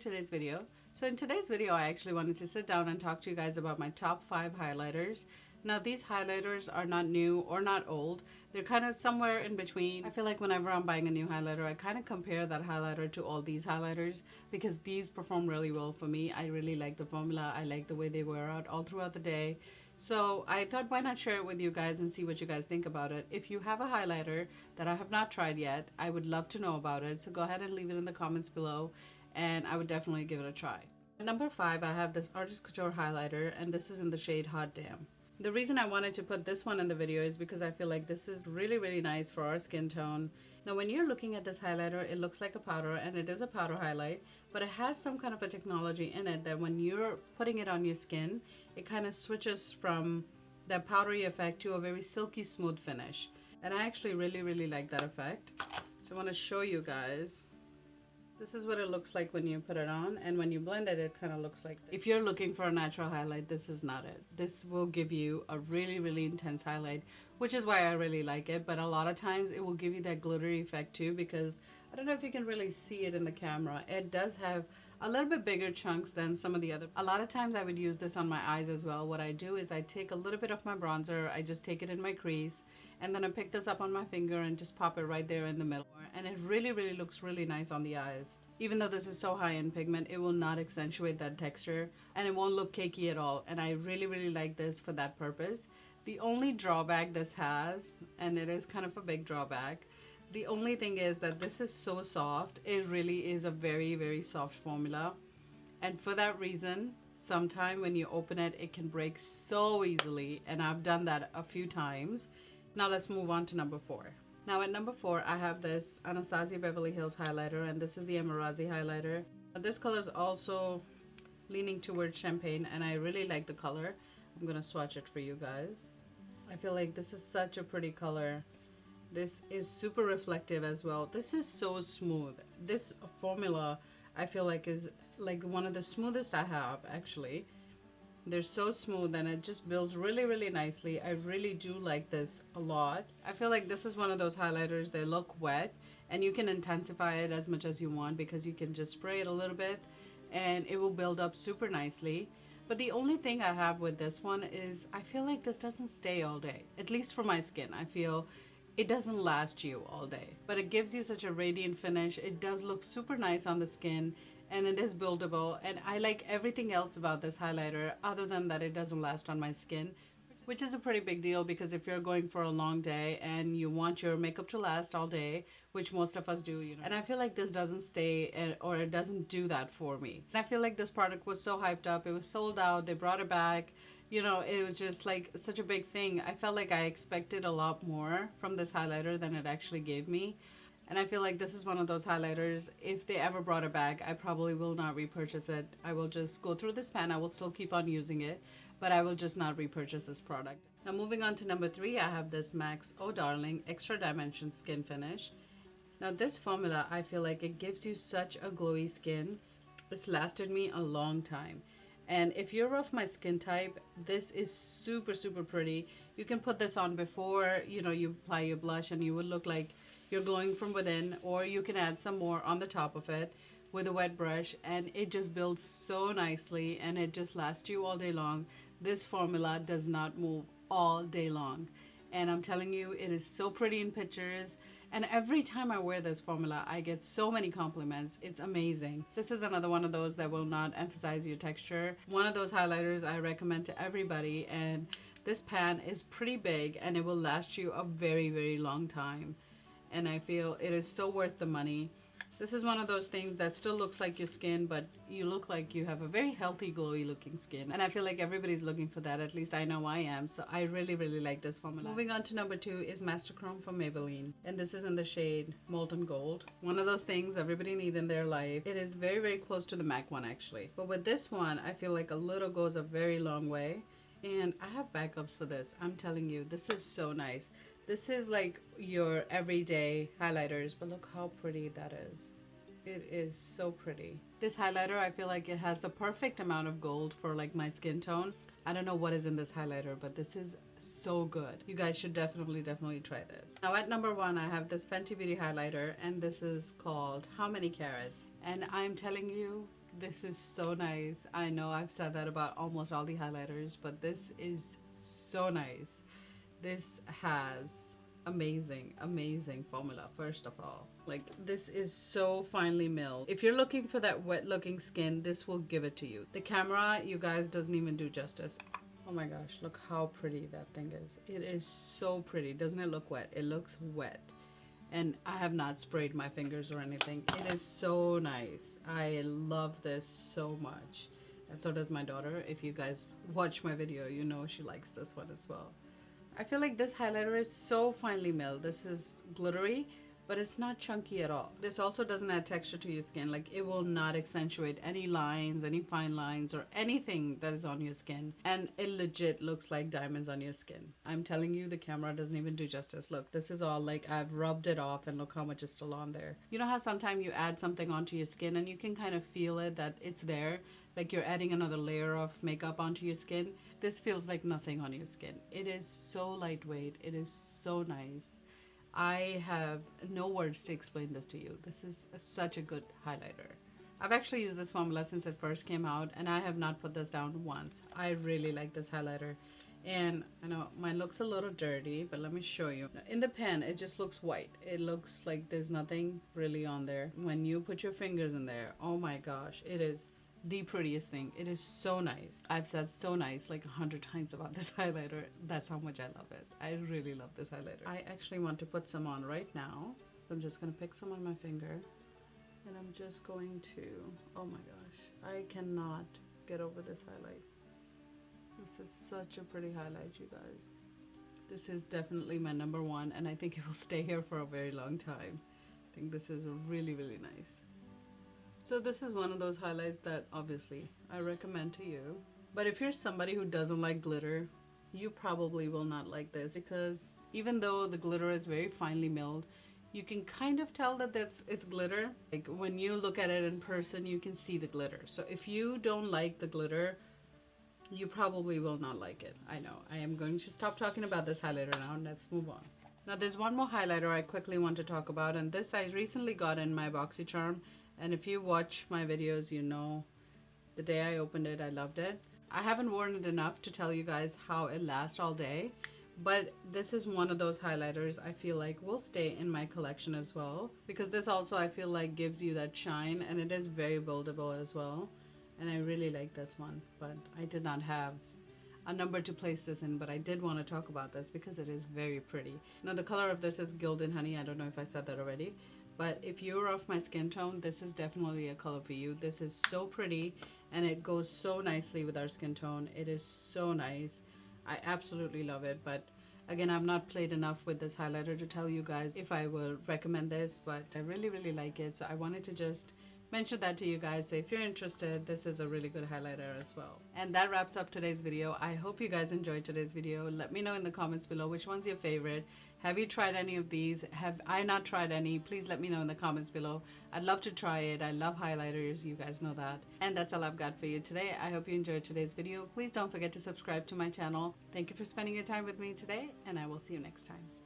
today's video. So in today's video, I actually wanted to sit down and talk to you guys about my top 5 highlighters. Now these highlighters are not new or not old. They're kind of somewhere in between. I feel like whenever I'm buying a new highlighter, I kind of compare that highlighter to all these highlighters because these perform really well for me. I really like the formula. I like the way they wear out all throughout the day. So I thought, why not share it with you guys and see what you guys think about it. If you have a highlighter that I have not tried yet, I would love to know about it. So go ahead and leave it in the comments below and I would definitely give it a try. At number 5, I have this Artist Couture highlighter, and this is in the shade Hot Damn. The reason I wanted to put this one in the video is because I feel like this is really nice for our skin tone. Now when you're looking at this highlighter, it looks like a powder, and it is a powder highlight, but it has some kind of a technology in it that when you're putting it on your skin, it kind of switches from that powdery effect to a very silky smooth finish. And I actually really like that effect. So I want to show you guys. This is what it looks like when you put it on, and when you blend it, it kind of looks like this. If you're looking for a natural highlight, this is not it. This will give you a really intense highlight, which is why I really like it, but a lot of times it will give you that glittery effect too, because I don't know if you can really see it in the camera. It does have a little bit bigger chunks than some of the other. A lot of times I would use this on my eyes as well. What I do is I take a little bit of my bronzer, I just take it in my crease, and then I pick this up on my finger and just pop it right there in the middle. And it really looks really nice on the eyes. Even though this is so high in pigment, it will not accentuate that texture and it won't look cakey at all. And I really like this for that purpose. The only drawback this has, and it is kind of a big drawback, the only thing is that this is so soft. It really is a very soft formula. And for that reason, sometime when you open it, it can break so easily. And I've done that a few times. Now let's move on to number 4. Now at number 4, I have this Anasazi Beverly Hills highlighter, and this is the Anasazi highlighter. This color is also leaning towards champagne, and I really like the color. I'm gonna swatch it for you guys. I feel like this is such a pretty color. This is super reflective as well. This is so smooth. This formula I feel like is like one of the smoothest I have actually. They're so smooth and it just builds really nicely. I really do like this a lot. I feel like this is one of those highlighters, they look wet and you can intensify it as much as you want because you can just spray it a little bit and it will build up super nicely. But the only thing I have with this one is I feel like this doesn't stay all day. At least for my skin, I feel it doesn't last you all day. But it gives you such a radiant finish. It does look super nice on the skin and it is buildable, and I like everything else about this highlighter other than that it doesn't last on my skin, which is a pretty big deal because if you're going for a long day and you want your makeup to last all day, which most of us do, you know, and I feel like this doesn't stay or it doesn't do that for me. And I feel like this product was so hyped up, it was sold out, they brought it back, you know, it was just like such a big thing. I felt like I expected a lot more from this highlighter than it actually gave me. And I feel like this is one of those highlighters, if they ever brought it back, I probably will not repurchase it. I will just go through this pan. I will still keep on using it, but I will just not repurchase this product. Now moving on to number 3, I have this MAC's Oh Darling Extra Dimension Skin Finish. Now this formula, I feel like it gives you such a glowy skin. It's lasted me a long time. And if you're of my skin type, this is super pretty. You can put this on before, you know, you apply your blush and you would look like you're glowing from within, or you can add some more on the top of it with a wet brush and it just builds so nicely and it just lasts you all day long. This formula does not move all day long. And I'm telling you, it is so pretty in pictures. And every time I wear this formula, I get so many compliments. It's amazing. This is another one of those that will not emphasize your texture. One of those highlighters I recommend to everybody. And this pan is pretty big and it will last you a very long time. And I feel it is so worth the money. This is one of those things that still looks like your skin, but you look like you have a very healthy, glowy looking skin. And I feel like everybody's looking for that. At least I know I am. So I really like this formula. Moving on to number 2 is Master Chrome from Maybelline. And this is in the shade Molten Gold. One of those things everybody needs in their life. It is very close to the MAC one actually. But with this one, I feel like a little goes a very long way. And I have backups for this. I'm telling you, this is so nice. This is like your everyday highlighters, but look how pretty that is. It is so pretty. This highlighter, I feel like it has the perfect amount of gold for like my skin tone. I don't know what is in this highlighter, but this is so good. You guys should definitely try this. Now at number 1, I have this Fenty Beauty highlighter, and this is called How Many Carats? And I'm telling you, this is so nice. I know I've said that about almost all the highlighters, but this is so nice. This has amazing formula. First of all, like, this is so finely milled. If you're looking for that wet looking skin, this will give it to you. The camera, you guys, doesn't even do justice. Oh my gosh, look how pretty that thing is. It is so pretty. Doesn't it look wet? It looks wet. And I have not sprayed my fingers or anything. It is so nice. I love this so much. And so does my daughter. If you guys watch my video, you know she likes this one as well. I feel like this highlighter is so finely milled. This is glittery, but it's not chunky at all. This also doesn't add texture to your skin. Like, it will not accentuate any lines, any fine lines, or anything that is on your skin. And it legit looks like diamonds on your skin. I'm telling you, the camera doesn't even do justice. Look, this is all like, I've rubbed it off, and look how much is still on there. You know how sometimes you add something onto your skin and you can kind of feel it, that it's there? Like you're adding another layer of makeup onto your skin. This feels like nothing on your skin. It is so lightweight. It is so nice. I have no words to explain this to you. This is such a good highlighter. I've actually used this formula since it first came out, and I have not put this down once. I really like this highlighter. And I know mine looks a little dirty, but let me show you. In the pen, it just looks white. It looks like there's nothing really on there. When you put your fingers in there, oh my gosh, it is the prettiest thing. It is so nice. I've said so nice like 100 times about this highlighter. That's how much I love it. I really love this highlighter. I actually want to put some on right now. So I'm just going to pick some on my finger. And I'm just going to, oh my gosh, I cannot get over this highlight. This is such a pretty highlight, you guys. This is definitely my number one, and I think it will stay here for a very long time. I think this is really nice. So this is one of those highlights that obviously I recommend to you. But if you're somebody who doesn't like glitter, you probably will not like this, because even though the glitter is very finely milled, you can kind of tell that it's glitter. Like, when you look at it in person, you can see the glitter. So if you don't like the glitter, you probably will not like it. I know. I am going to stop talking about this highlighter now, and let's move on. Now there's one more highlighter I quickly want to talk about, and this I recently got in my BoxyCharm. And if you watch my videos, you know the day I opened it, I loved it. I haven't worn it enough to tell you guys how it lasts all day, but this is one of those highlighters I feel like will stay in my collection as well, because this also I feel like gives you that shine, and it is very buildable as well. And I really like this one, but I did not have a number to place this in, but I did want to talk about this because it is very pretty. Now the color of this is Golden Honey. I don't know if I said that already. But if you're of my skin tone, this is definitely a color for you. This is so pretty, and it goes so nicely with our skin tone. It is so nice. I absolutely love it. But again, I've not played enough with this highlighter to tell you guys if I will recommend this, but I really like it. So I wanted to just mention that to you guys. So if you're interested, this is a really good highlighter as well. And that wraps up today's video. I hope you guys enjoyed today's video. Let me know in the comments below which one's your favorite. Have you tried any of these? Have I not tried any? Please let me know in the comments below. I'd love to try it. I love highlighters. You guys know that. And that's all I've got for you today. I hope you enjoyed today's video. Please don't forget to subscribe to my channel. Thank you for spending your time with me today, and I will see you next time.